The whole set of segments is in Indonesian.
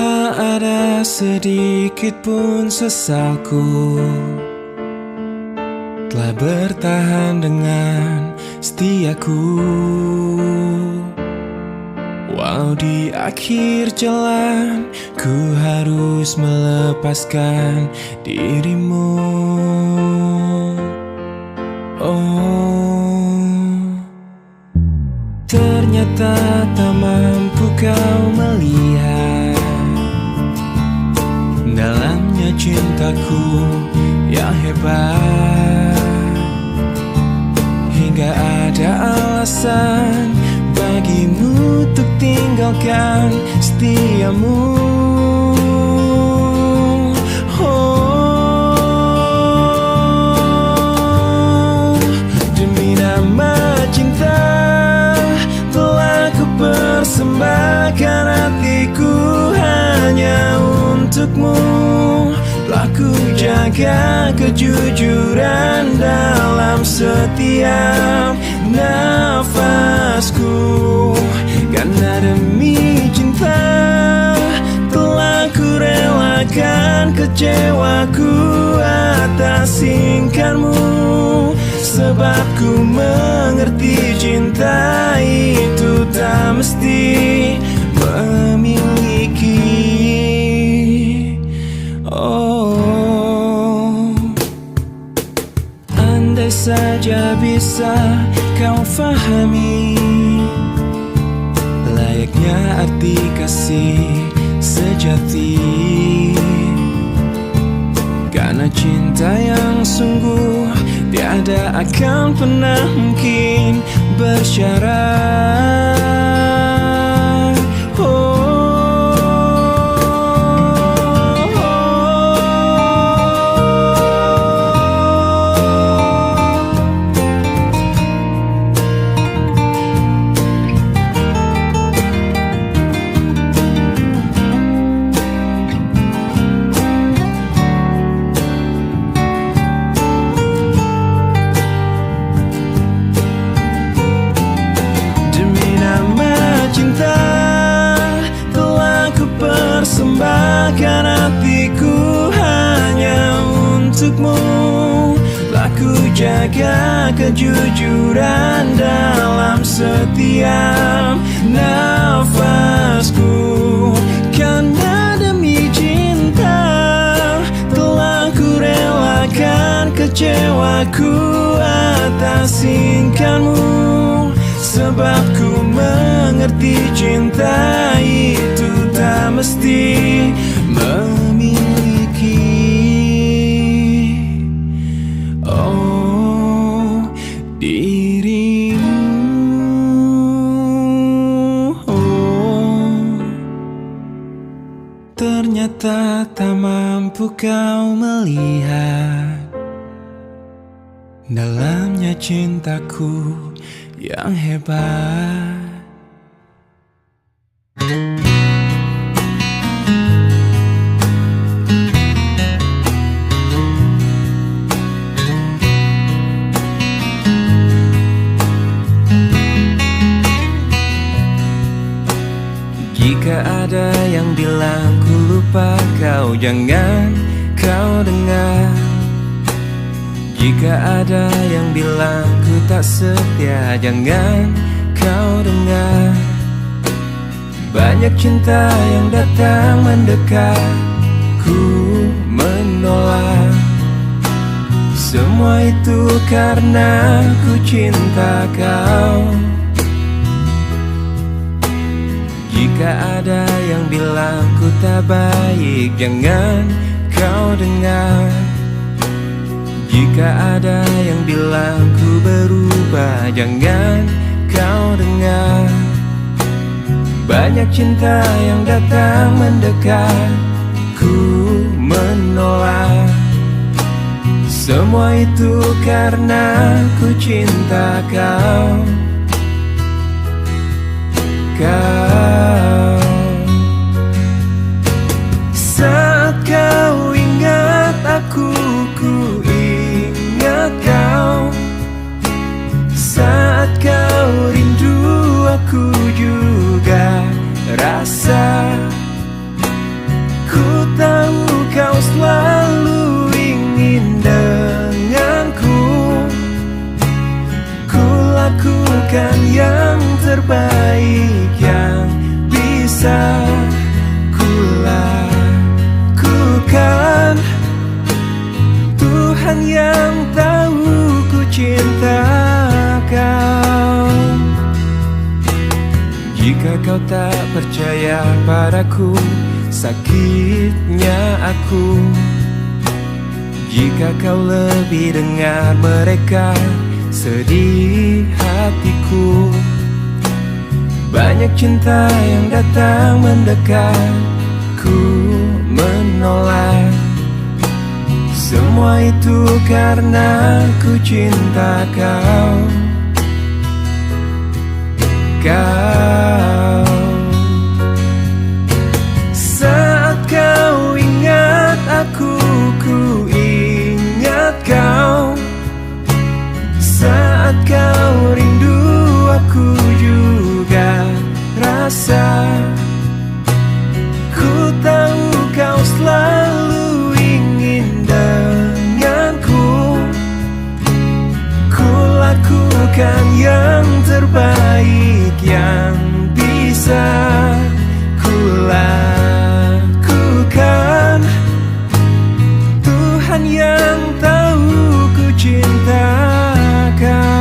Tak ada sedikit pun sesalku, telah bertahan dengan setiaku. Walau di akhir jalan ku harus melepaskan dirimu. Oh, ternyata tak mampu kau melihat dalamnya cintaku yang hebat, hingga ada alasan bagimu untuk tinggalkan setiamu. Oh, demi nama cinta telah ku persembahkan hatiku hanya untukmu. Telah ku jaga kejujuran dalam setiap nafasku, karena demi cinta telah ku relakan kecewaku atas singkarmu. Sebab ku mengerti cinta itu tak mesti memiliki. Oh, andai saja bisa kau fahami layaknya arti kasih sejati, karena cinta yang sungguh tiada akan pernah mungkin bersyarat. Persembahkan hatiku hanya untukmu. Telah ku jaga kejujuran dalam setiap nafasku, karena demi cinta telah ku relakan kecewaku atas singkarmu. Sebab ku mengerti cinta itu tak mesti memiliki. Oh, dirimu. Oh, ternyata tak mampu kau melihat dalamnya cintaku yang hebat. Jika ada yang bilang ku lupa kau, jangan kau dengar. Jika ada yang bilang ku tak setia, jangan kau dengar. Banyak cinta yang datang mendekat, ku menolak. Semua itu karena ku cinta kau. Jika ada yang bilang ku tak baik, jangan kau dengar. Jika ada yang bilang ku berubah, jangan kau dengar. Banyak cinta yang datang mendekat, ku menolak. Semua itu karena ku cinta kau. Saat kau ingat aku, ku ingat kau. Saat kau rindu, aku juga rasa. kau tak percaya padaku, sakitnya aku. Jika kau lebih dengar mereka, sedih hatiku. Banyak cinta yang datang mendekat, ku menolak. Semua itu karena ku cinta kau. Saat kau ingat aku, ku ingat kau. Saat kau rindu, aku juga rasa. Ku tahu kau selalu ingin denganku. Ku lakukan yang terbaik yang bisa ku lakukan. Tuhan yang tahu ku cinta kau.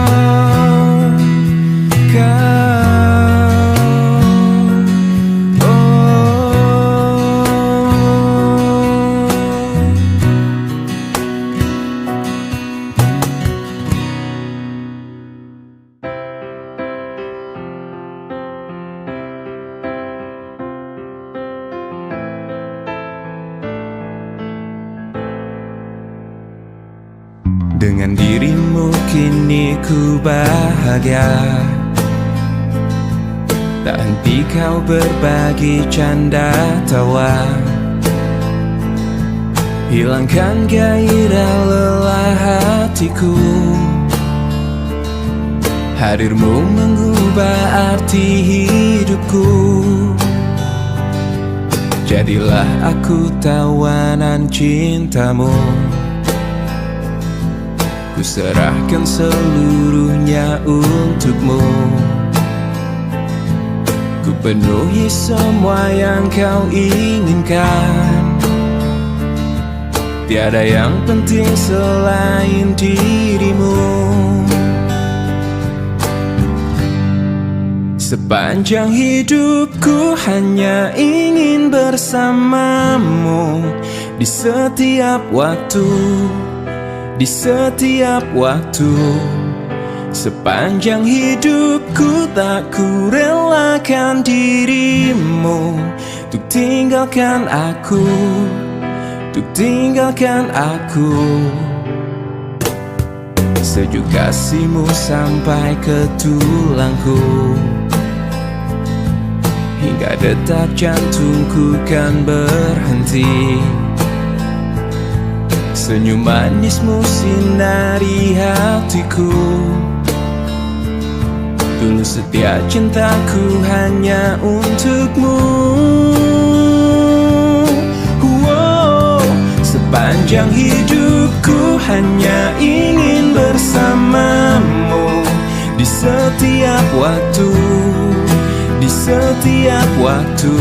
Dengan dirimu kini ku bahagia. Tak henti kau berbagi canda tawa, hilangkan gairah lelah hatiku. Hadirmu mengubah arti hidupku. Jadilah aku tawanan cintamu. Ku serahkan seluruhnya untukmu. Ku penuhi semua yang kau inginkan. Tiada yang penting selain dirimu. Sepanjang hidupku hanya ingin bersamamu. Di setiap waktu, di setiap waktu. Sepanjang hidupku tak ku relakan dirimu. Untuk tinggalkan aku, untuk tinggalkan aku. Sejuk kasihmu sampai ke tulangku. Hingga detak jantungku kan berhenti. Senyum manismu sinari hatiku. Dulu setia cintaku hanya untukmu. Sepanjang hidupku hanya ingin bersamamu. Di setiap waktu, di setiap waktu.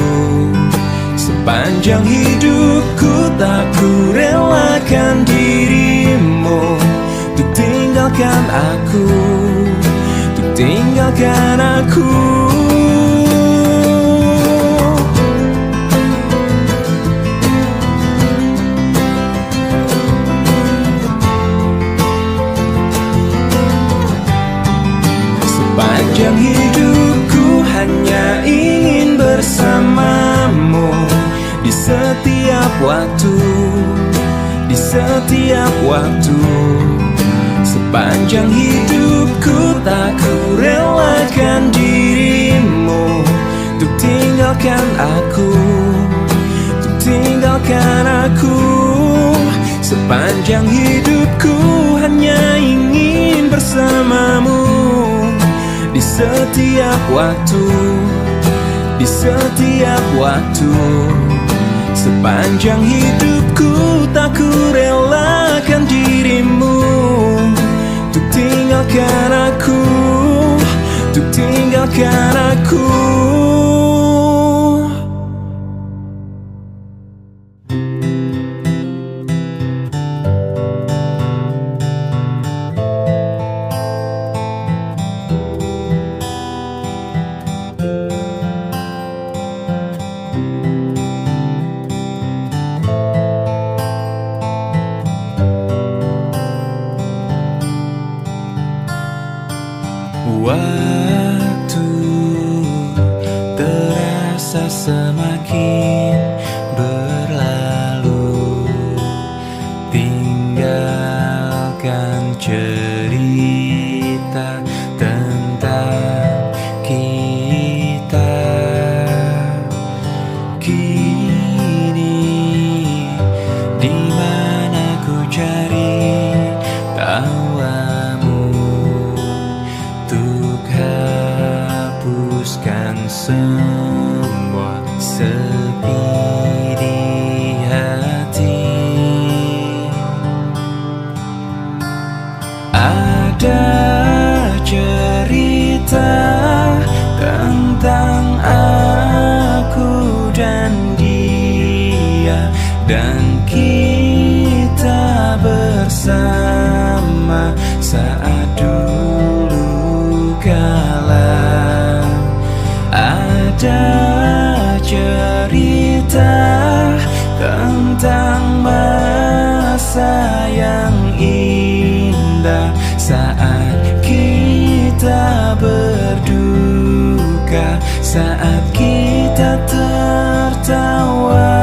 Sepanjang hidupku tak ku relakan dirimu. Untuk tinggalkan aku, untuk tinggalkan aku. Sepanjang hidupku hanya ingin bersamamu. Di setiap waktu, di setiap waktu. Sepanjang hidupku tak ku relakan dirimu. Untuk tinggalkan aku, untuk tinggalkan aku. Sepanjang hidupku hanya ingin bersamamu. Di setiap waktu, di setiap waktu. Sepanjang hidupku tak ku relakan dirimu. Untuk tinggalkan aku, untuk tinggalkan aku. sepi di hati. Ada cerita tentang aku dan dia, dan kita bersama saat dulu kala. Ada cerita tentang masa yang indah saat kita berduka, saat kita tertawa.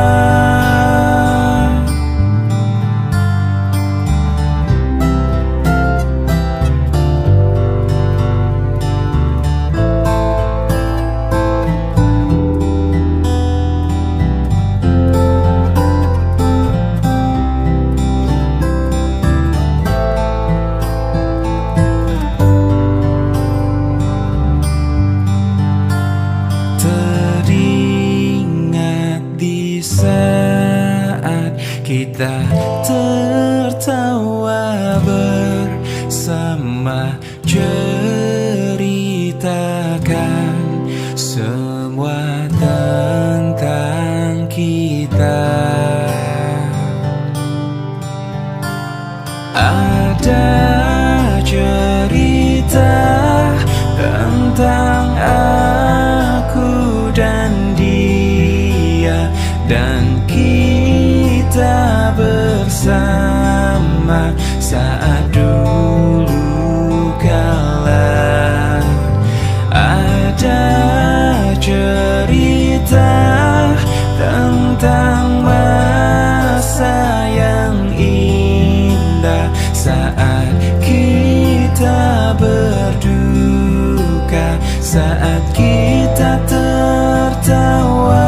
Kita tertawa bersama, ceritakan semua tentang kita. Ada cerita tentang aku dan dia, dan kita bersama saat dulu kala. Ada cerita tentang masa yang indah saat kita berduka, saat kita tertawa.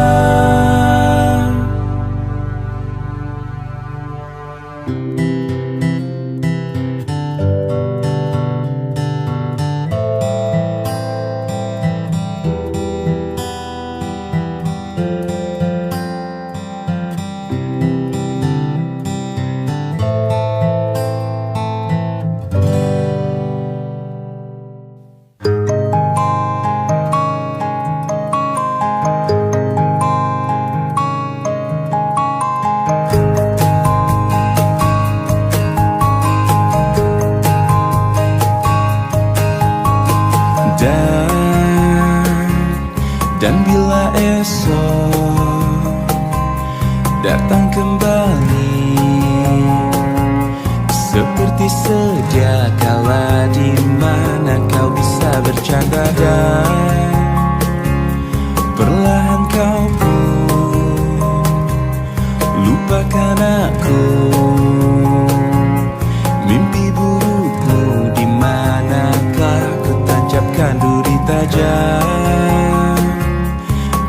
Dan bila esok datang kembali seperti sedia kala, di mana kau bisa bercanda dan perlahan kau pun lupakan aku. Mimpi burukmu di manakah ku tancapkan duri tajam.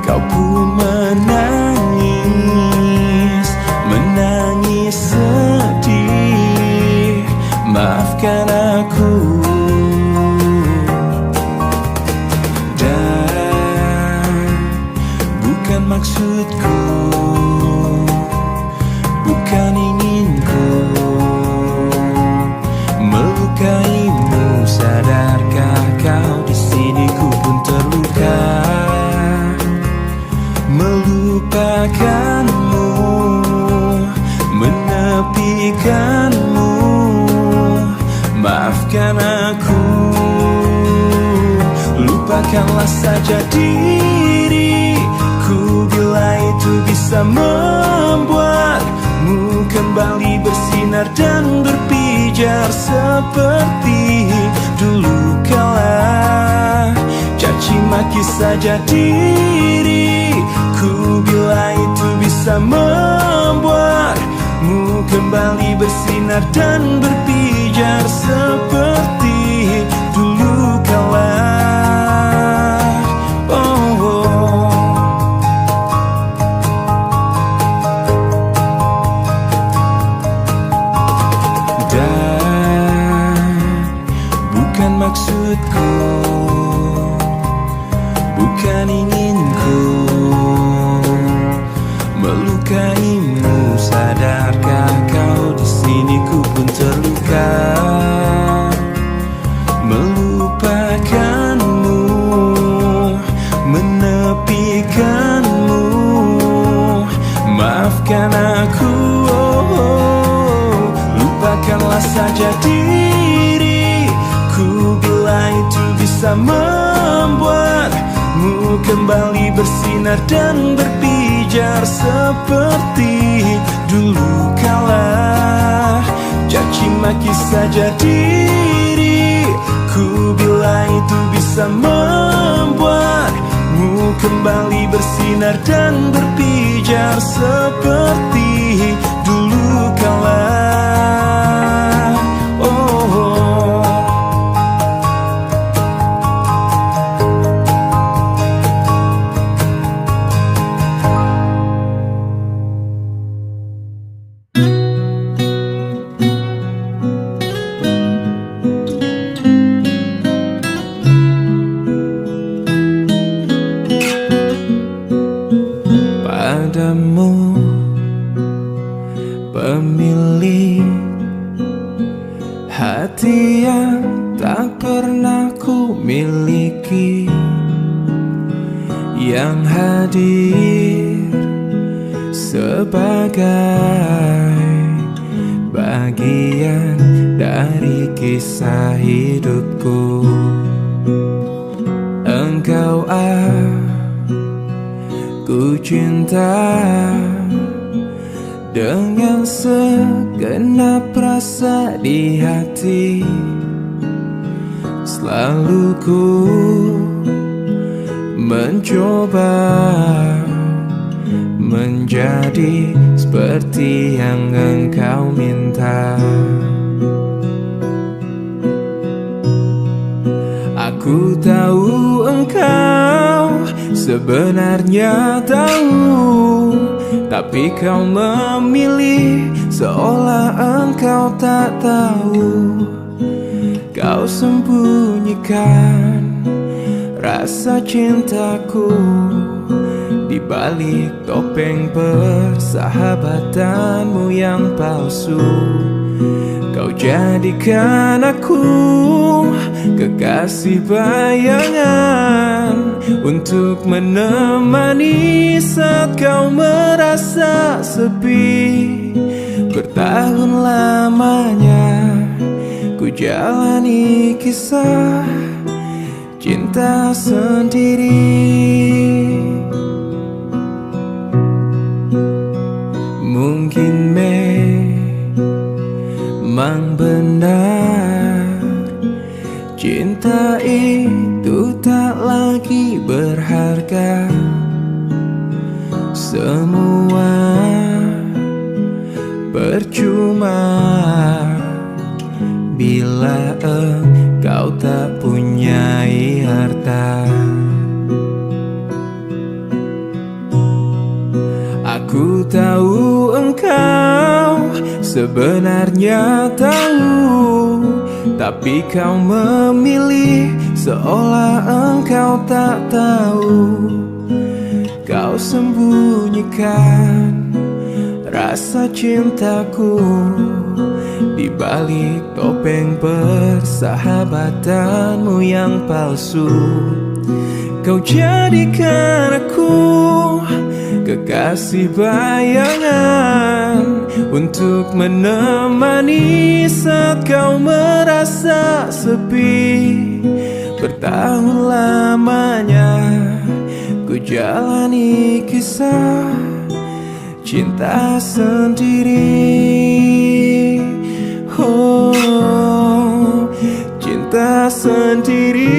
Kau pun menangis, menangis sedih. Maafkan aku. Dan bukan maksudku, bukan inginku melukaimu. Sadarkah kau di sini ku pun terluka, melupakanmu, menepikanmu. Maafkan aku, lupakanlah saja diriku bila itu bisa membuatmu kembali bersinar dan berpijar seperti dulu kala. Caci maki saja diriku bila itu bisa membuatmu kembali bersinar dan berpijar seperti dulu kala. Dan bukan maksudku, bukan inginku melukaimu. Sadarkah kau di sini ku pun terluka, melupakanmu, menepikanmu. Maafkan aku, lupakanlah saja diriku bila itu bisa membuatmu kembali bersinar dan berpijar seperti dulu kala. Caci maki saja diriku bila itu bisa membuatmu kembali bersinar dan berpijar seperti dulu kala. Padamu pemilik hati yang tak pernah ku miliki, yang hadir sebagai bagian dari kisah hidupku. Engkau aku cinta dengan segenap rasa di hati. Selalu ku mencoba menjadi seperti yang engkau minta. Aku tahu engkau sebenarnya tahu, tapi kau memilih seolah engkau tak tahu. Kau sembunyikan rasa cintaku di balik topeng persahabatanmu yang palsu. Kau jadikan aku kekasih bayangan untuk menemani saat kau merasa sepi. Bertahun lamanya ku jalani kisah cinta sendiri. Mungkin memang benar cinta itu tak lagi berharga. Semua percuma bila engkau tak punyai harta. Aku tahu engkau sebenarnya tahu, tapi kau memilih seolah engkau tak tahu. Kau sembunyikan rasa cintaku di balik topeng persahabatanmu yang palsu. Kau jadikan aku kekasih bayangan untuk menemani saat kau merasa sepi. Bertahun lamanya ku jalani kisah cinta sendiri. Oh, cinta sendiri.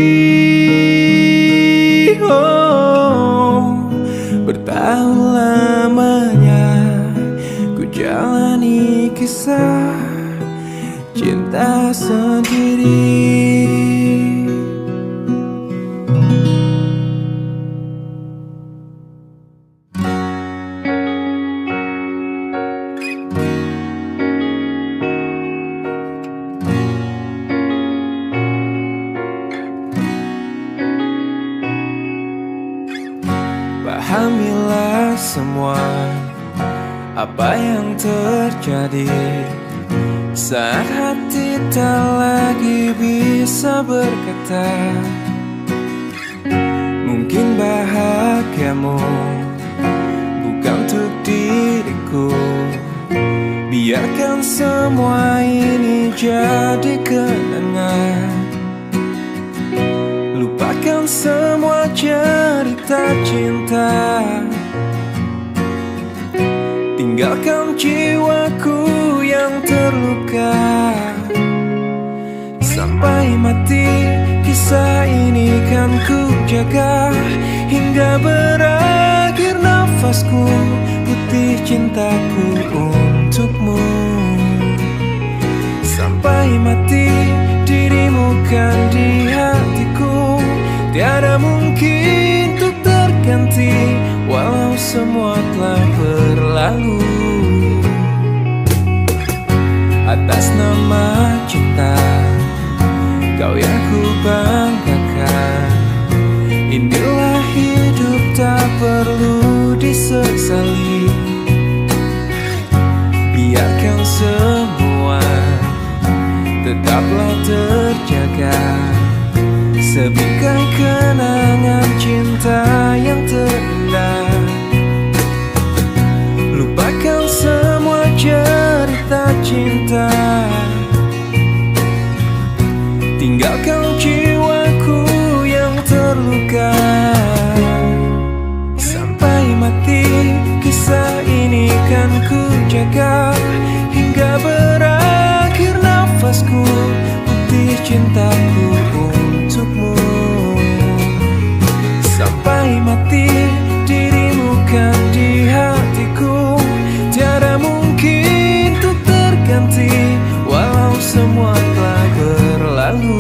Oh, bertahun lamanya ku jalani kisah cinta sendiri. Pahamilah semua Apa yang terjadi saat hati tak lagi bisa berkata? Mungkin bahagiamu bukan untuk diriku. Biarkan semua ini jadi kenangan. Lupakan semua cerita cinta. Tinggalkan jiwaku yang terluka. Sampai mati kisah ini kan ku jaga, hingga berakhir nafasku, putih cintaku untukmu. Sampai mati dirimu kan di hatiku, tiada mungkin untuk terganti, walau semua telah berlalu. Atas nama cinta, kau yang ku banggakan. Inilah hidup tak perlu disesali. Biarkan semua tetaplah terjaga, sebingkai kenangan cinta yang terindah. Lupakan semua cerita cinta. Tinggalkan jiwaku yang terluka. Sampai mati kisah ini kan ku jaga, hingga berakhir nafasku, putih cintaku untukmu. Sampai mati dirimu kan di hatiku, tiada mungkin untuk terganti, walau semua telah berlalu.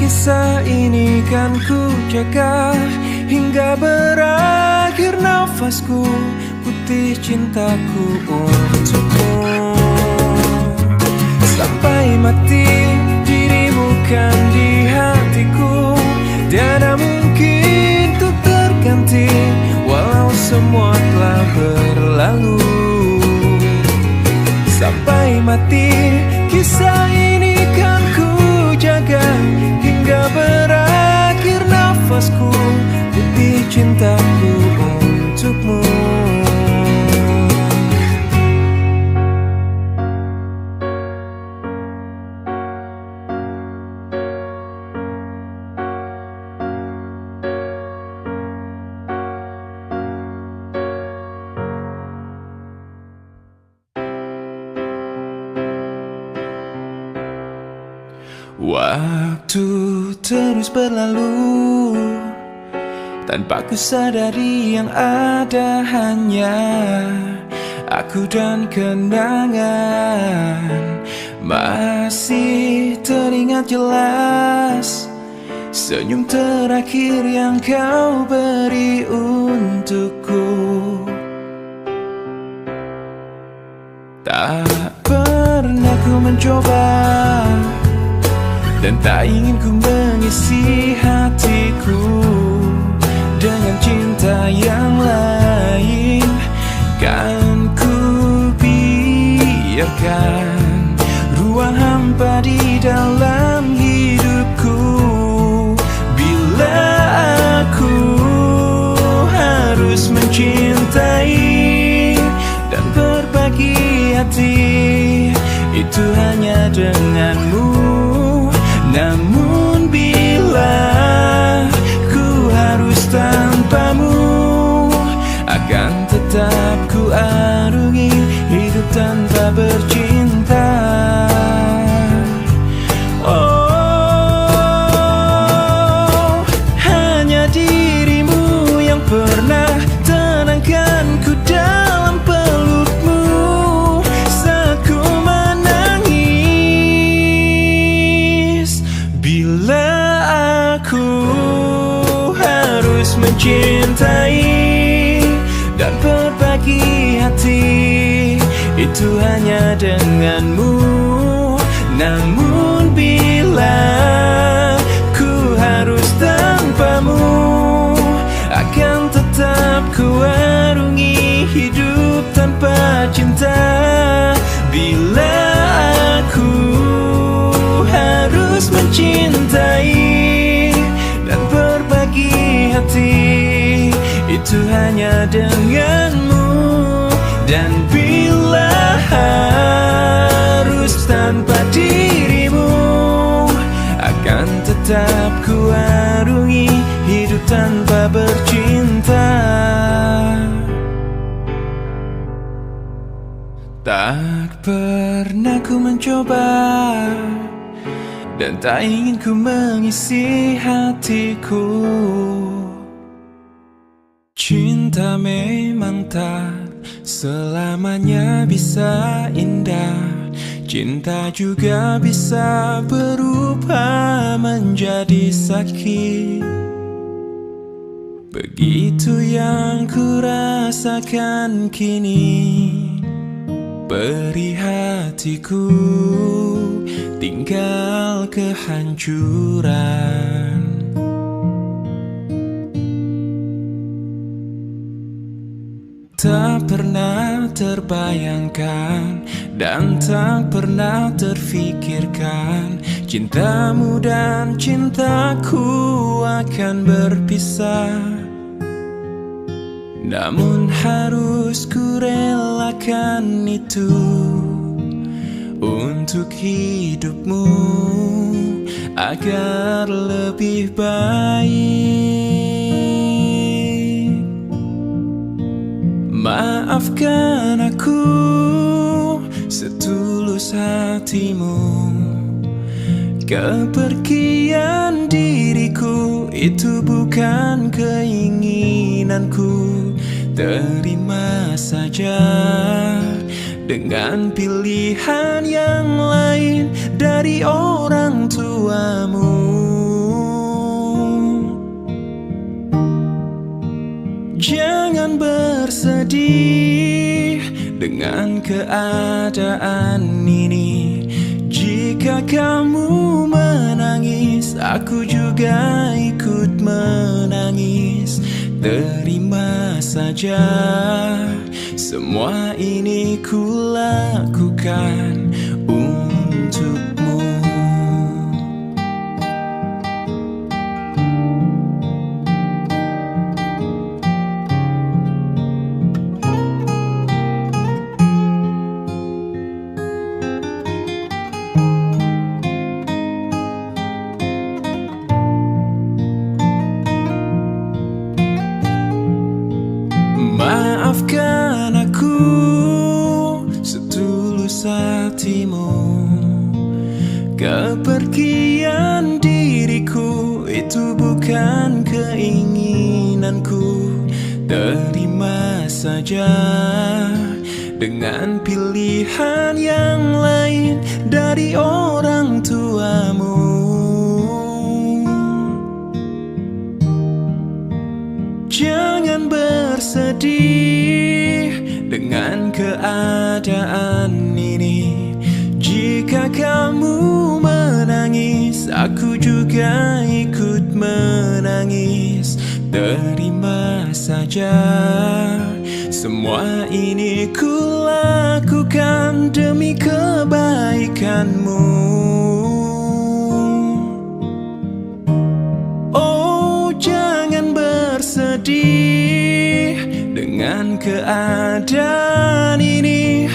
Kisah ini kan ku jaga, hingga berakhir nafasku, putih cintaku untukmu. Sampai mati dirimu kan di hatiku, tiada mungkin untuk terganti, walau semua telah berlalu. Sampai mati kisah ini kan ku jaga, hingga berakhir nafasku, putih cintaku untukmu. Waktu terus berlalu, tanpa ku sadari yang ada hanya aku dan kenangan. Masih teringat jelas senyum terakhir yang kau beri untukku. Tak pernah ku mencoba, dan tak ingin ku mengisi hatiku dengan cinta yang lain. Kan ku biarkan ruang hampa di dalam hidupku. Bila aku harus mencintai dan berbagi hati, itu hanya denganmu. Namun bila ku harus tanpamu, akan tetap ku arungi hidup tanpa bercinta. Oh, hanya dirimu yang pernah tenangkanku dalam pelukmu. itu hanya denganmu. Namun bila ku harus tanpamu, akan tetap ku arungi hidup tanpa cinta. Bila aku harus mencintai dan berbagi hati, itu hanya denganmu. Dan bila harus tanpa dirimu, akan tetap ku arungi hidup tanpa bercinta. Tak pernah ku mencoba dan tak ingin ku mengisi hatiku. Cinta memang tak selamanya bisa indah. Cinta juga bisa berubah menjadi sakit. Begitu yang ku rasakan kini. Beri hatiku tinggal kehancuran. Tak pernah terbayangkan dan tak pernah terfikirkan cintamu dan cintaku akan berpisah. Namun harus ku relakan itu untuk hidupmu agar lebih baik. Maafkan aku setulus hatimu. Kepergian diriku itu bukan keinginanku. Terima saja dengan pilihan yang lain dari orang tuamu. Jangan bersedih dengan keadaan ini. Jika kamu menangis, aku juga ikut menangis. Terima saja, semua ini ku lakukan untukmu. Maafkan aku setulus hatimu. Kepergian diriku itu bukan keinginanku. Terima saja dengan pilihan yang lain dari orang tuamu. Jangan bersedih dengan keadaan ini. Jika kamu menangis, aku juga ikut menangis. Terima saja, semua ini ku lakukan demi kebaikanmu. Oh, jangan bersedih dengan keadaan ini.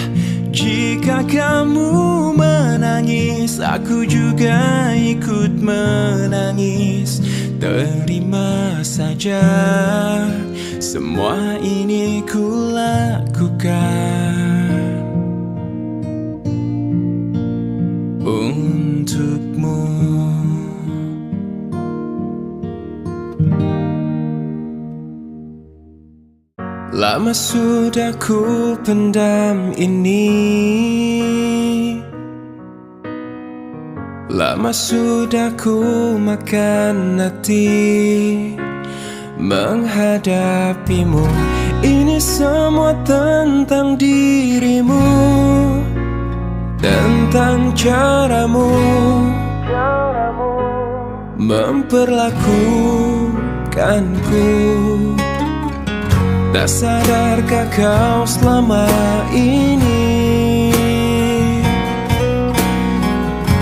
Jika kamu menangis, aku juga ikut menangis. Terima saja, semua ini ku lakukan untukmu. Lama sudah ku pendam ini. Lama sudah ku makan hati menghadapimu. Ini semua tentang dirimu. tentang caramu memperlakukanku. Tak sadarkah kau selama ini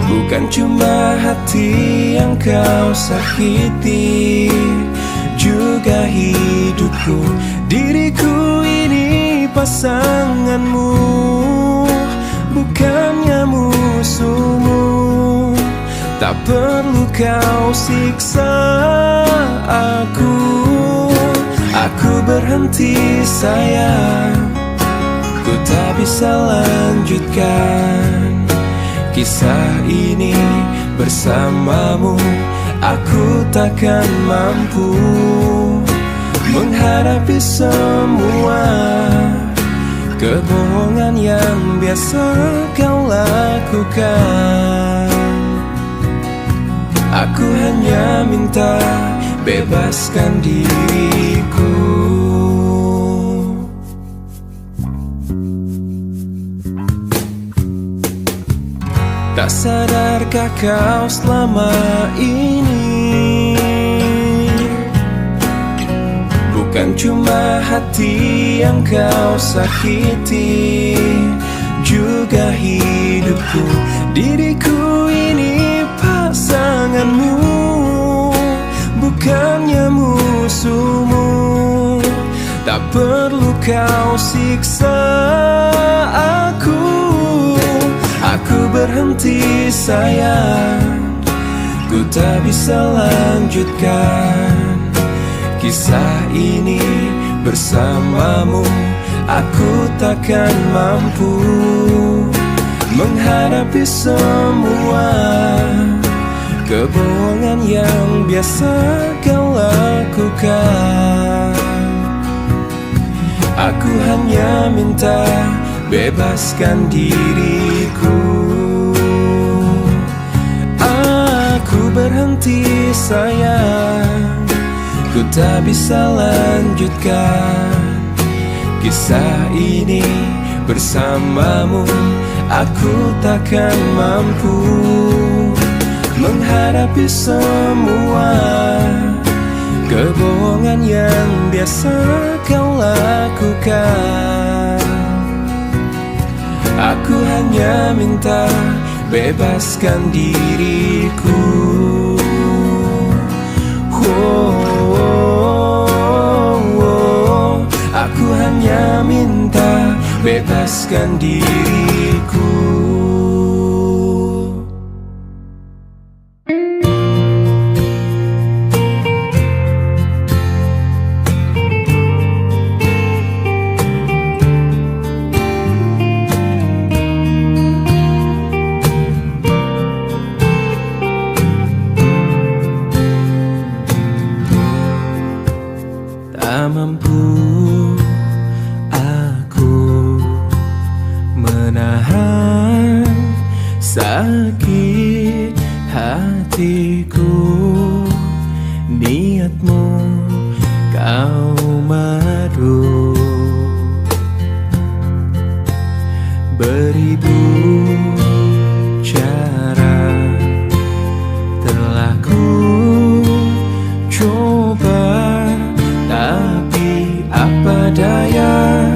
bukan cuma hati yang kau sakiti, juga hidupku. Diriku ini pasanganmu, bukannya musuhmu. Tak perlu kau siksa aku. Aku berhenti sayang, ku tak bisa lanjutkan kisah ini bersamamu. Aku takkan mampu menghadapi semua kebohongan yang biasa kau lakukan. Aku hanya minta bebaskan diriku. Tak sadarkah kau selama ini bukan cuma hati yang kau sakiti, juga hidupku. Diriku ini pasanganmu, bukannya musuhmu. Tak perlu kau siksa aku. Aku berhenti sayang, ku tak bisa lanjutkan kisah ini bersamamu. Aku takkan mampu menghadapi semua kebohongan yang biasa kau lakukan. Aku hanya minta bebaskan diriku. Aku berhenti sayang, ku tak bisa lanjutkan kisah ini bersamamu. Aku takkan mampu menghadapi semua kebohongan yang biasa kau lakukan. Aku hanya minta bebaskan diriku. Aku hanya minta bebaskan diriku. Tak mampu aku menahan sakit hatiku. Niatmu kau madu, beribu cara telah ku coba, tapi apa daya,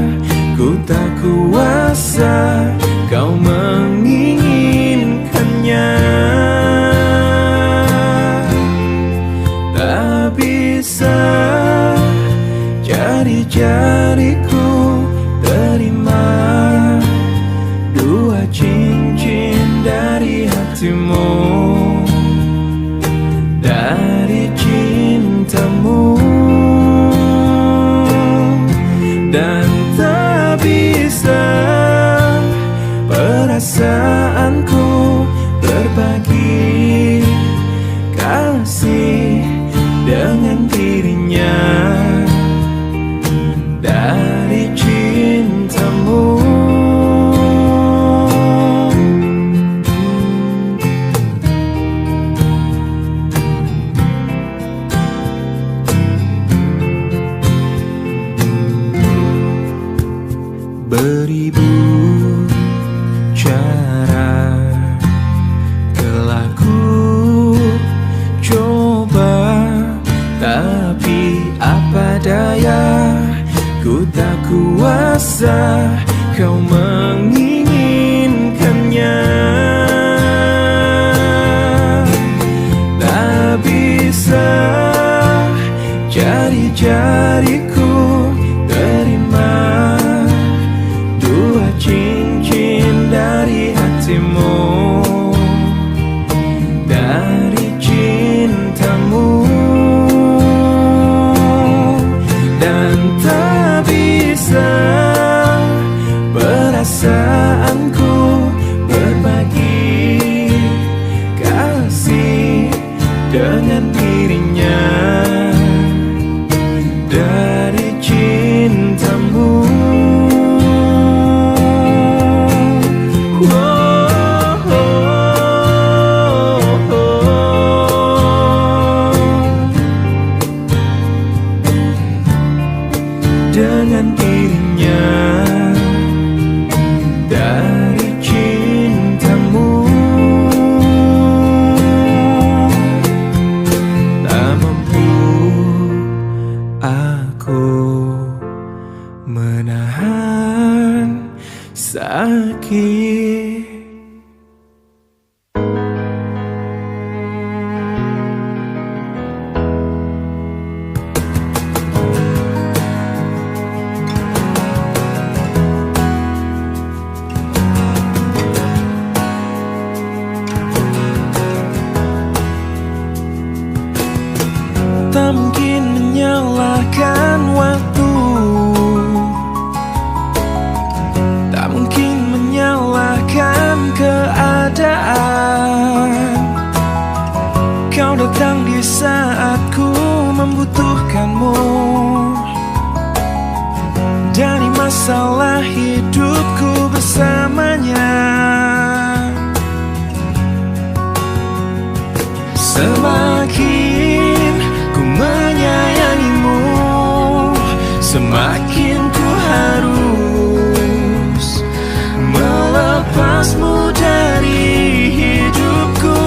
ku tak kuasa kau menginginkannya. Tak bisa jari-jariku terima dua cincin dari hatimu, dari cintamu. Dan tak bisa perasaanku berbagi kasih dengan dirinya, dari cintamu. Beribu cara rasa kau menginginkannya. Tak bisa jari-jariku terima dua cincin dari hatimu, dari cintamu. Dan tak bisa perasaanku berbagi kasih dengan dirinya, dari cintamu. Dengan dirinya, dari cintamu. Tak mampu aku menahan sakit. Tak mungkin menyalahkan waktu, tak mungkin menyalahkan keadaan. Kau datang di saat ku membutuhkanmu, dari masalah hidupku bersamanya. Semakin ku menyayangimu, semakin ku harus melepasmu dari hidupku.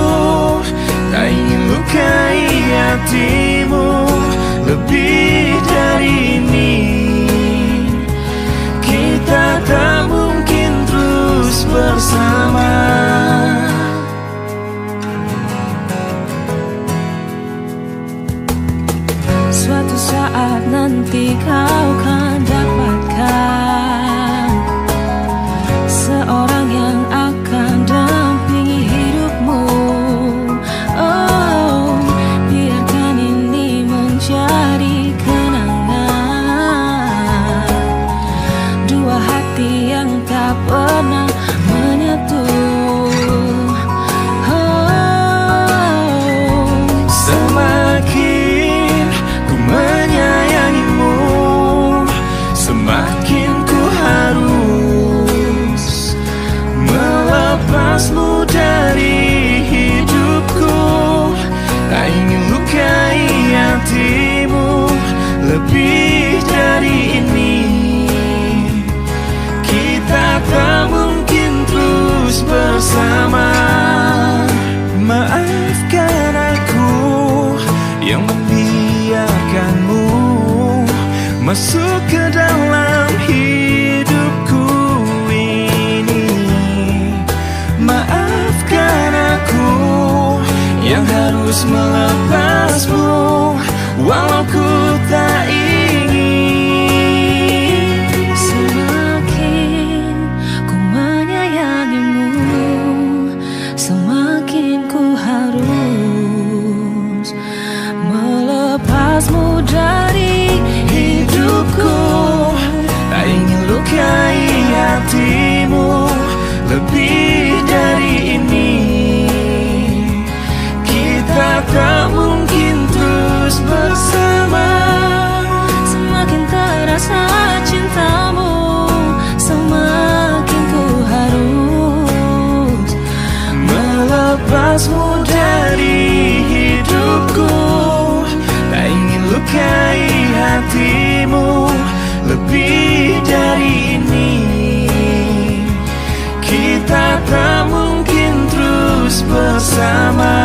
Tak ingin lukai hatimu lebih dari ini. Kita tak mungkin terus bersama. Suatu saat nanti kau kan dapatkan seorang yang akan dampingi hidupmu. Oh, biarkan ini menjadi kenangan dua hati yang tak pernah menyatu. Semakin ku menyayangimu, semakin ku harus melepasmu dari hidupku. Tak ingin lukai hatimu lebih dari ini. Kita tak mungkin terus bersama. Maafkan aku yang membiarkanmu masuk ke dalam hidupku ini. Maafkan aku yang harus melepasmu walau ku tak ingin. Semakin ku menyayangimu, semakin ku harus melepasmu dari hidupku. Tak ingin lukai hatimu lebih dari ini. Kita tak mungkin terus bersama. Semakin terasa cintamu, semakin ku harus melepasmu dari hidupku. Tak ingin lukai hatimu lebih dari ini. Kita tak mungkin terus bersama.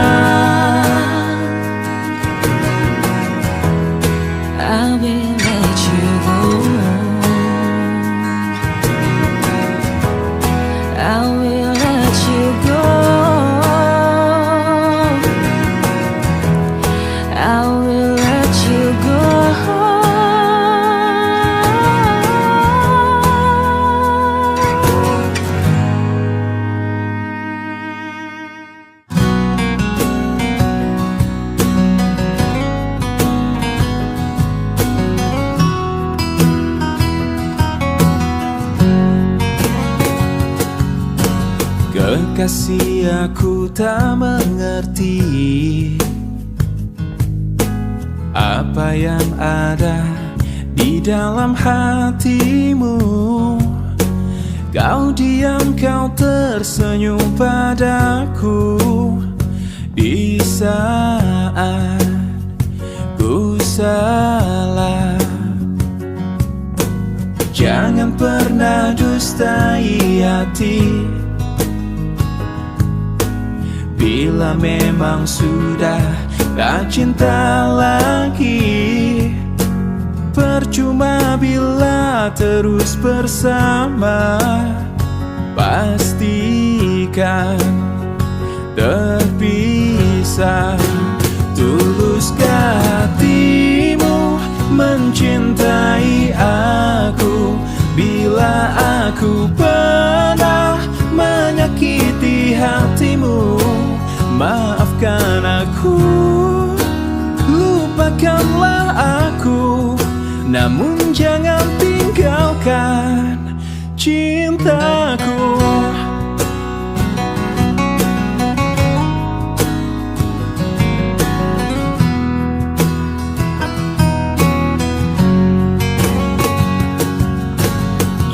I will let you go. kasih, aku tak mengerti apa yang ada di dalam hatimu. Kau diam, kau tersenyum padaku di saat ku salah. Jangan pernah dustai hati. Bila memang sudah tak cinta lagi, percuma bila terus bersama. Pastikan terpisah. Tuluskah hatimu mencintai aku? Bila aku pernah menyakiti hatimu, maafkan aku, lupakanlah aku, namun jangan tinggalkan cintaku.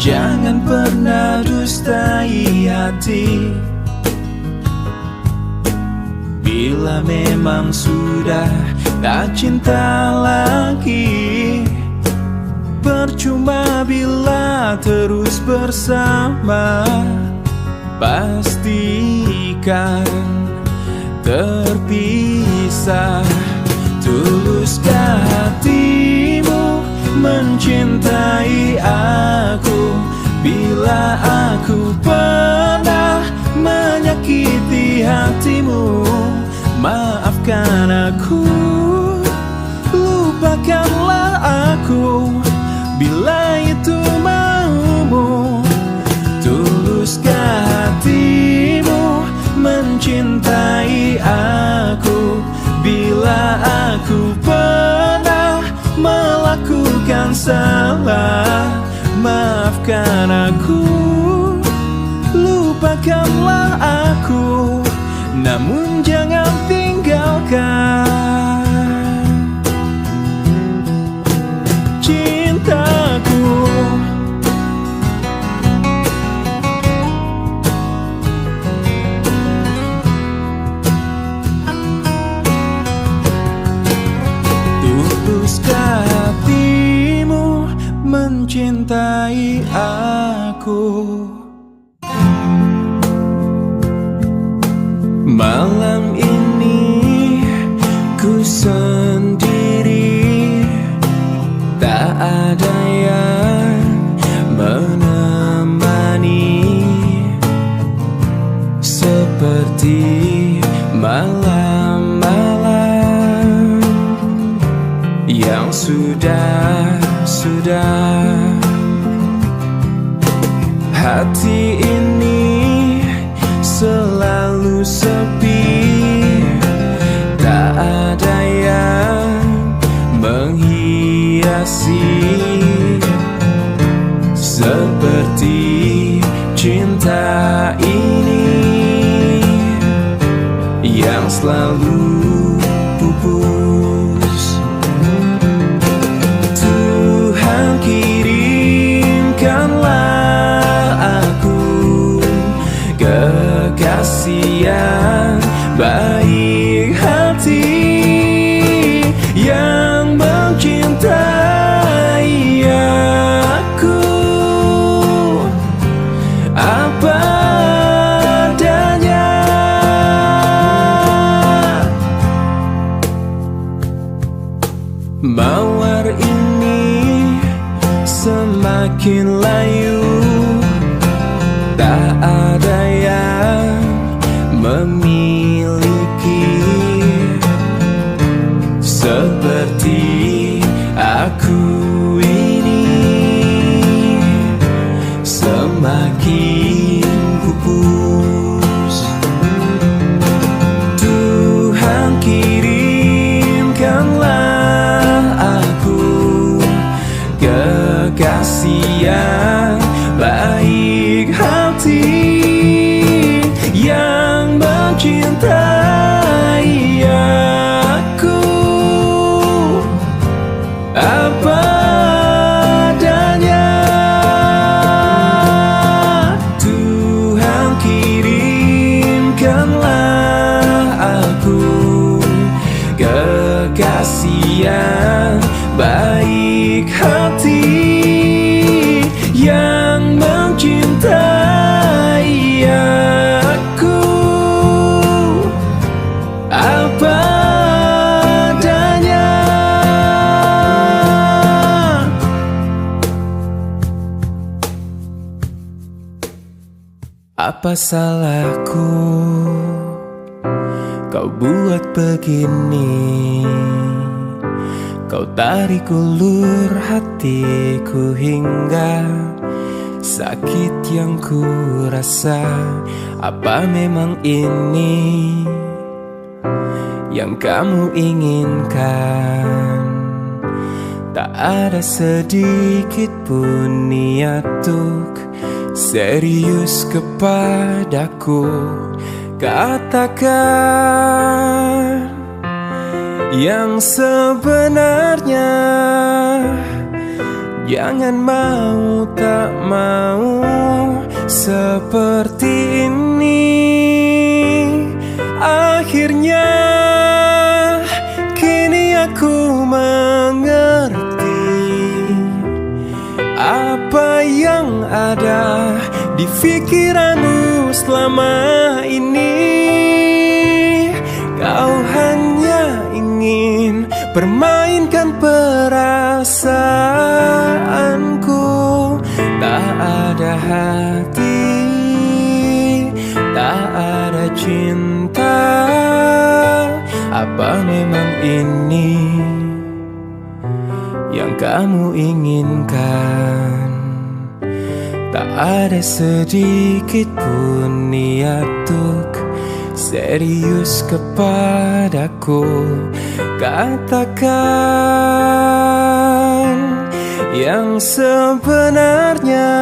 Jangan pernah dustai hati. Bila memang sudah tak cinta lagi, percuma bila terus bersama. Pastikan terpisah. Tuluskah hatimu mencintai aku? Bila aku pernah menyakiti hatimu, maafkan aku, lupakanlah aku, bila itu maumu. Tuluskah hatimu mencintai aku? Bila aku pernah melakukan salah, maafkan aku, lupakanlah aku, namun jangan tinggalkan cintaku. Tuluskah hatimu mencintai aku? Malam ini ku sendiri, tak ada yang menemani. Seperti malam-malam yang sudah hati ini selalu sepi, tak ada yang menghiasi. Seperti cinta ini yang selalu pupus. Tuhan kirimkanlah aku kekasih yang baik hati, yang mencintai aku apa adanya. Mawar ini semakin layu, tak ada yang memiliki. Seperti aku ini semakin pupus. Tuhan kirimkanlah aku kekasih yang baik hati, Apa salahku kau buat begini? Kau tarik ulur hatiku hingga sakit yang ku rasa. Apa memang ini yang kamu inginkan? Tak ada sedikit pun niat untuk serius kepadaku. Katakan yang sebenarnya, jangan mau tak mau seperti ini. Akhirnya kini aku mengerti apa yang ada di pikiranmu selama ini. Kau hanya ingin permainkan perasaanku. Tak ada hati, tak ada cinta. Apa memang ini yang kamu inginkan? Tak ada sedikit pun niat untuk serius kepadaku. Katakan yang sebenarnya,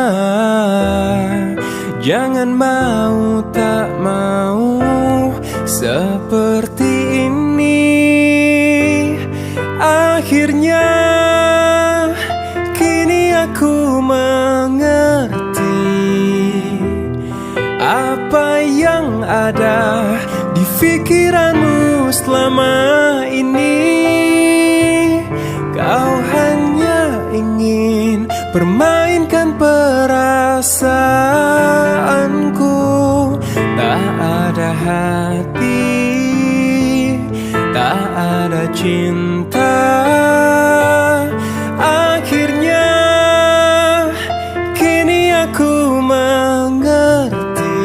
jangan mau tak mau seperti ini. Akhirnya kini aku mengerti apa yang ada di pikiranmu selama ini. Kau hanya ingin permainkan perasaanku. Tak ada hati, tak ada cinta. Akhirnya kini aku mengerti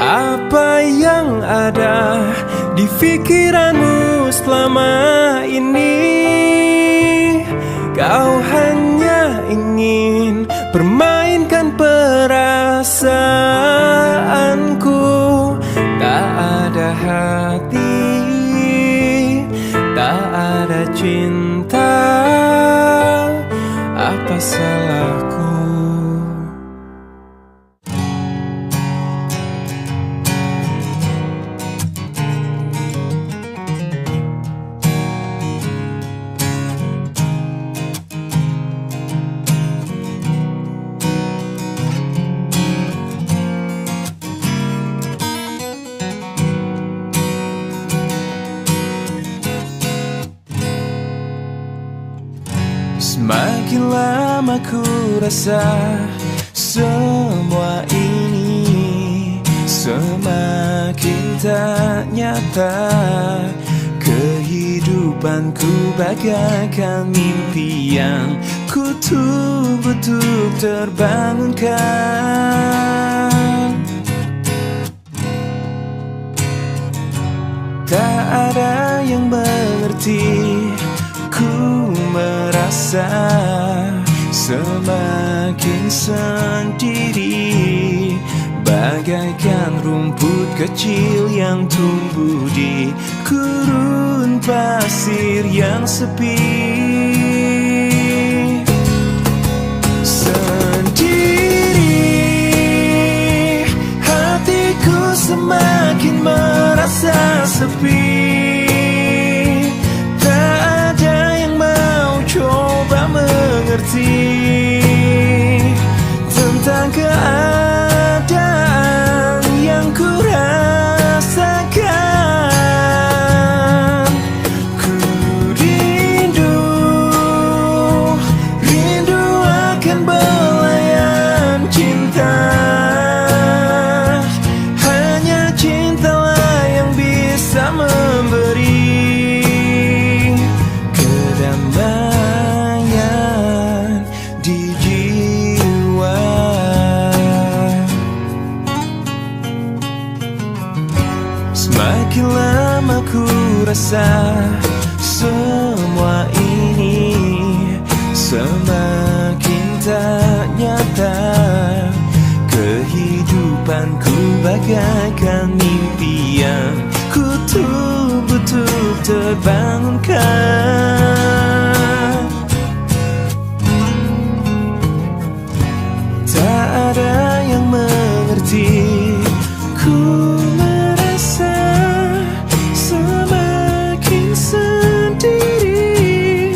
apa yang ada di pikiranmu selama ini. Kau hanya ingin permainkan perasaanku. Tak ada hati, tak ada cinta. Apa salahku? Semakin lama ku rasa semua ini semakin tak nyata. Kehidupanku bagaikan mimpi yang kutub-kutub terbangunkan. Tak ada yang mengerti. Ku merasa semakin sendiri, bagaikan rumput kecil yang tumbuh di gurun pasir yang sepi. Sendiri, hatiku semakin merasa sepi. Coba mengerti tentang keadaan yang ku rasakan. Ku rindu rasa semua ini semakin tak nyata. Kehidupanku bagaikan mimpi yang kutup-tutup terbangunkan. Tak ada yang mengerti. Ku merasa semakin sendiri,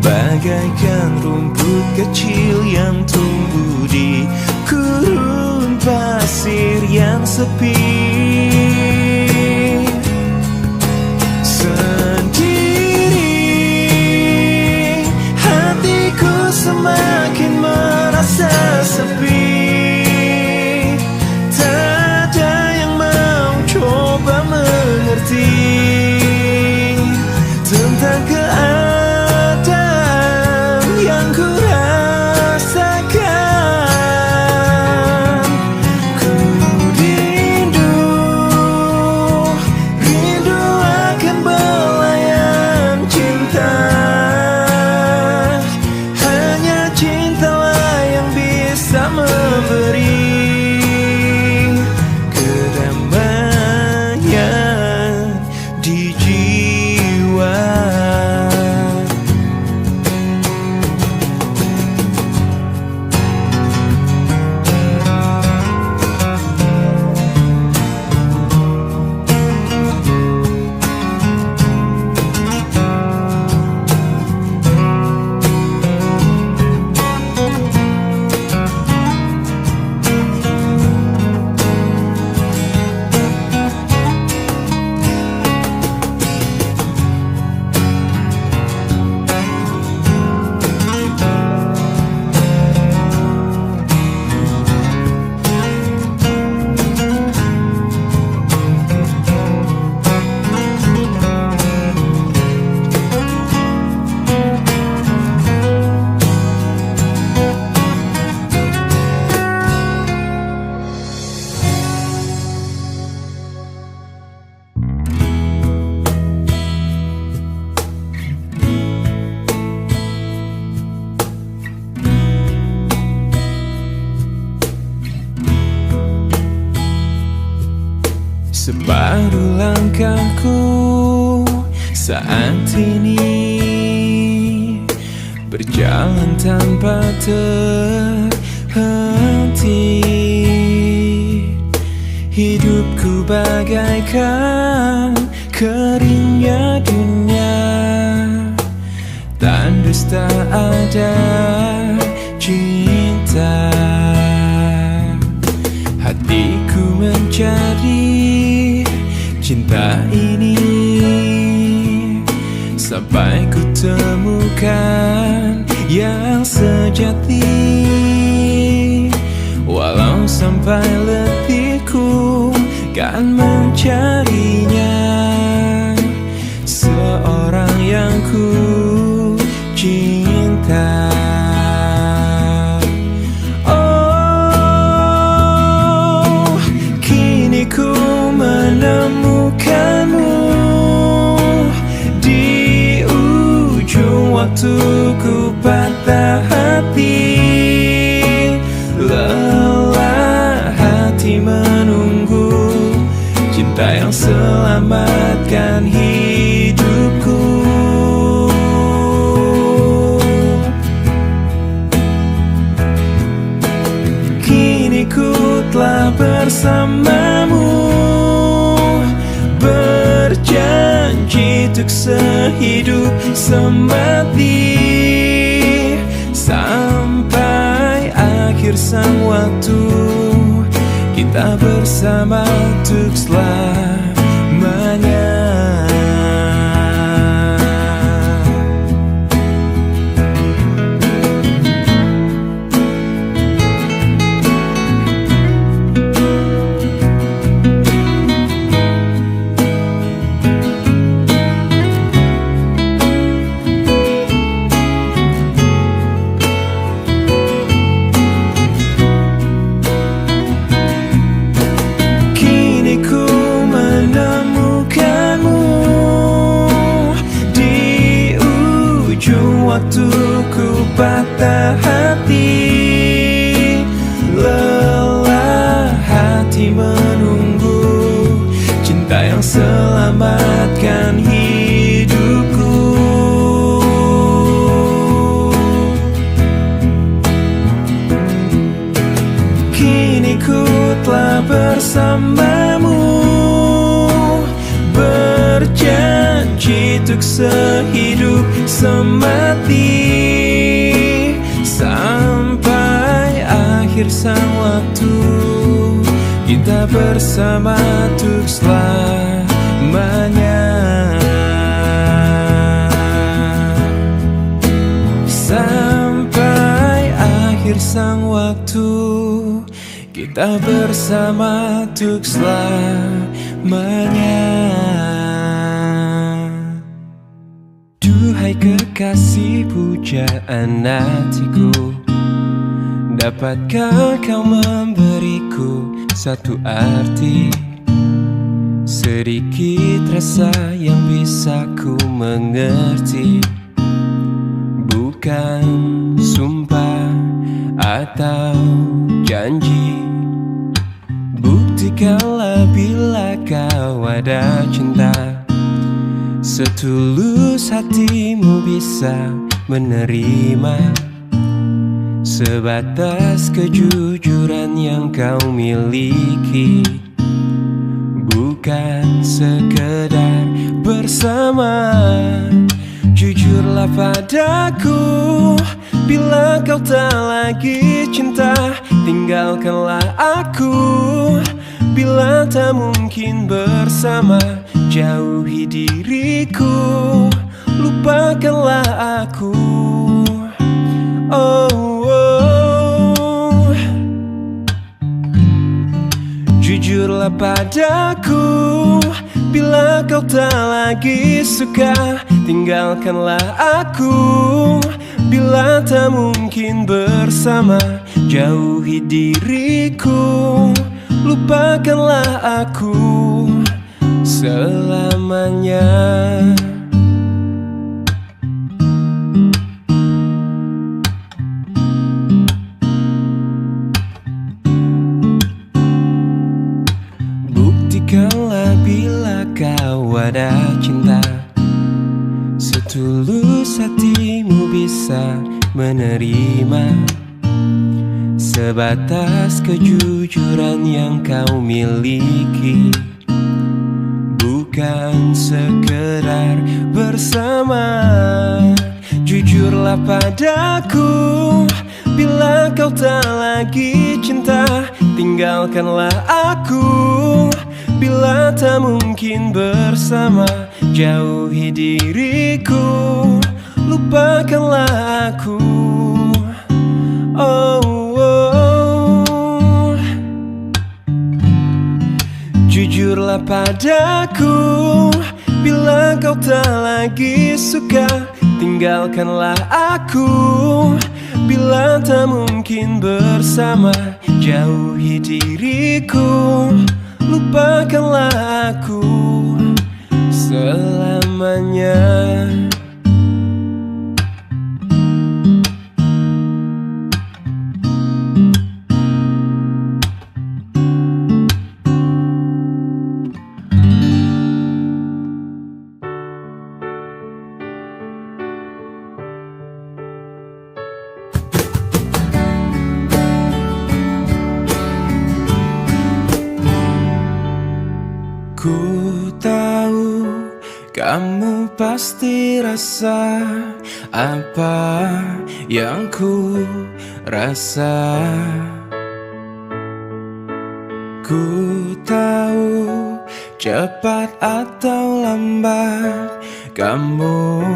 bagaikan rumput kecil yang tumbuh di gurun pasir yang sepi. Sendiri, hatiku semakin merasa sepi. Tak ada yang mau coba mengerti tentang keadaan yang ku rasakan. Ku rindu akan belayan cinta. Hanya cintalah yang bisa memberi kedamaian di jiwa. Separuh langkahku saat ini berjalan tanpa terhenti. Hidupku bagaikan keringnya dunia, tandus tak ada cinta. Hatiku mencari cinta ini sampai ku temukan yang sejati. Walau sampai letihku kan mencarinya, seorang yang ku cinta. Ku menemukanmu di ujung waktu ku patah hati. Lelah hati menunggu cinta yang selamatkan hidupku. Kini ku telah bersamamu, berjanji untuk sehidup semati, sampai akhir sang waktu kita bersama untuk selamanya. masih menunggu cinta yang selamatkan hidupku. Kini ku telah bersamamu, berjanji untuk sehidup semati, sampai akhir sang waktu kita bersama untuk selamanya. Sampai akhir sang waktu kita bersama untuk selamanya. Duhai kekasih pujaan hatiku, dapatkah kau memberiku satu arti, sedikit rasa yang bisa ku mengerti? Bukan sumpah atau janji, buktikanlah bila kau ada cinta, setulus hatimu bisa menerima, sebatas kejujuran yang kau miliki, bukan sekedar bersama. Jujurlah padaku, bila kau tak lagi cinta, tinggalkanlah aku. Bila tak mungkin bersama, jauhi diriku, lupakanlah aku. Oh, oh. Jujurlah padaku, bila kau tak lagi suka, tinggalkanlah aku. Bila tak mungkin bersama, jauhi diriku, lupakanlah aku selamanya. Buktikanlah bila kau ada cinta, setulus hatimu bisa menerima, sebatas kejujuran yang kau miliki, bukan sekedar bersama. Jujurlah padaku, bila kau tak lagi cinta, tinggalkanlah aku. Bila tak mungkin bersama, jauhi diriku, lupakanlah aku. Oh, oh. Jujurlah padaku, bila kau tak lagi suka, tinggalkanlah aku. Bila tak mungkin bersama, jauhi diriku, lupakanlah aku selamanya. Ku tahu kamu pasti rasa apa yang ku rasa. Ku tahu cepat atau lambat kamu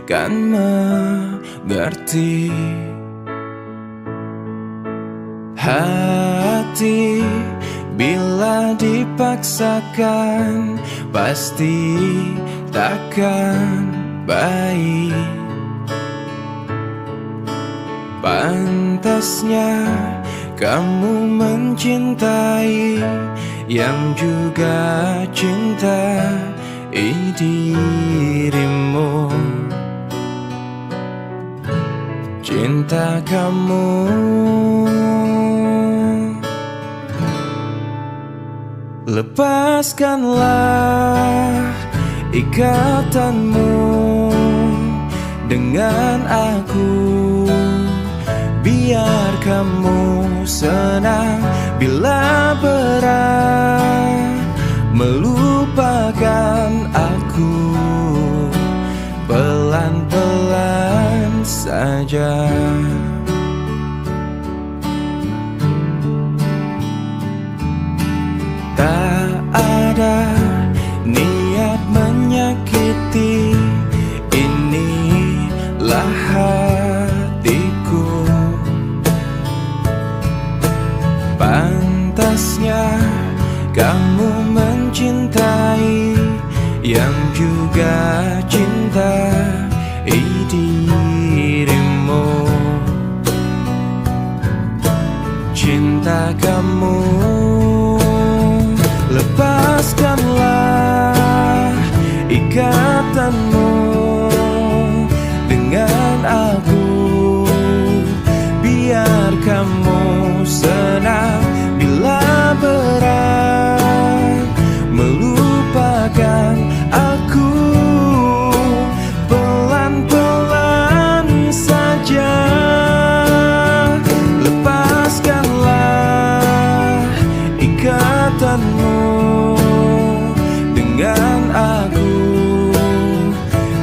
kan mengerti. Hati bila dipaksakan pasti takkan baik. Pantasnya kamu mencintai yang juga cintai dirimu. Cinta kamu Lepaskanlah ikatanmu dengan aku, biar kamu senang bila berat melupakan aku. Pelan-pelan saja. Tak ada niat menyakiti, inilah hatiku. Pantasnya kamu mencintai yang juga cintai dirimu. Cinta kamu, lepaskanlah ikatanmu dengan aku, biar kamu senang bila berat melupakan aku. Pelan-pelan saja. Lepaskanlah ikatanmu dengan aku,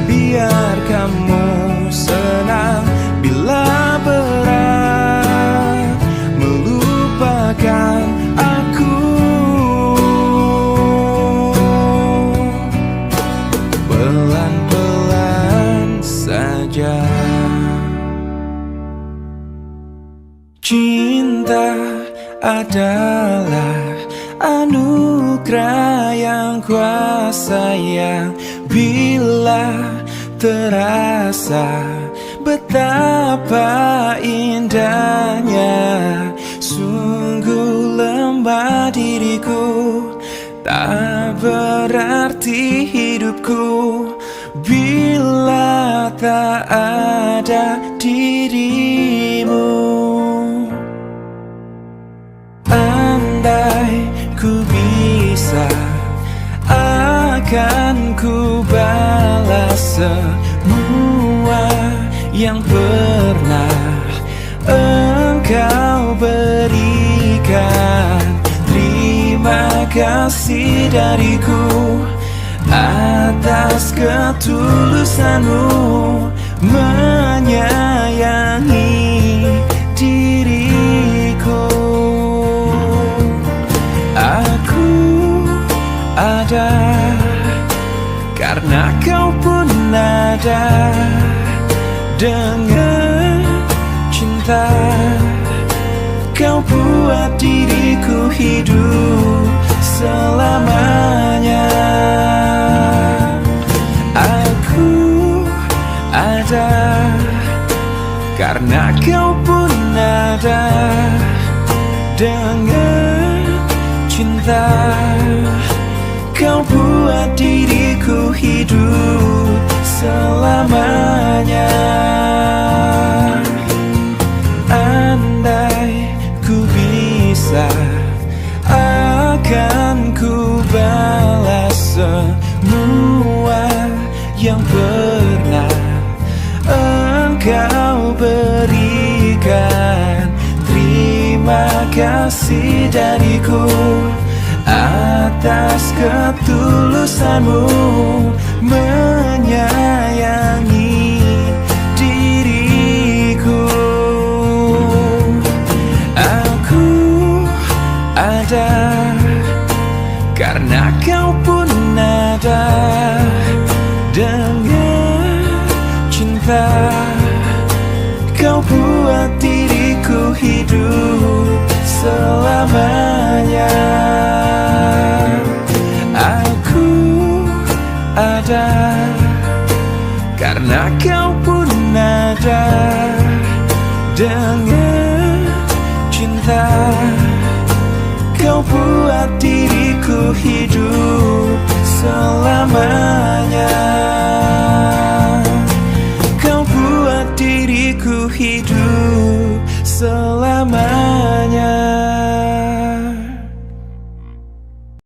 biar kamu senang bila berat melupakan aku. Pelan-pelan saja. Cinta adalah anugerah yang kuasa, yang bila terasa betapa indahnya. Sungguh lemah diriku, tak berarti hidupku bila tak ada dirimu. Andai ku bisa, akan ku balas semua yang pernah engkau berikan. Terima kasih dariku atas ketulusanmu menyayangi diriku. Aku ada karena kau pun ada. Dengan cinta kau buat diriku hidup selamanya. Aku ada karena kau pun ada. Dengan cinta kau buat diriku hidup selamanya. Andai ku bisa, akan ku balas semua yang pernah engkau berikan. Terima kasih dariku atas ketulusanmu menyayangi diriku. Aku ada karena kau pun ada. Dengan cinta kau buat diriku hidup selamanya. Aku ada karena kau pun ada. Dengan cinta kau buat diriku hidup selamanya. Kau buat diriku hidup selamanya.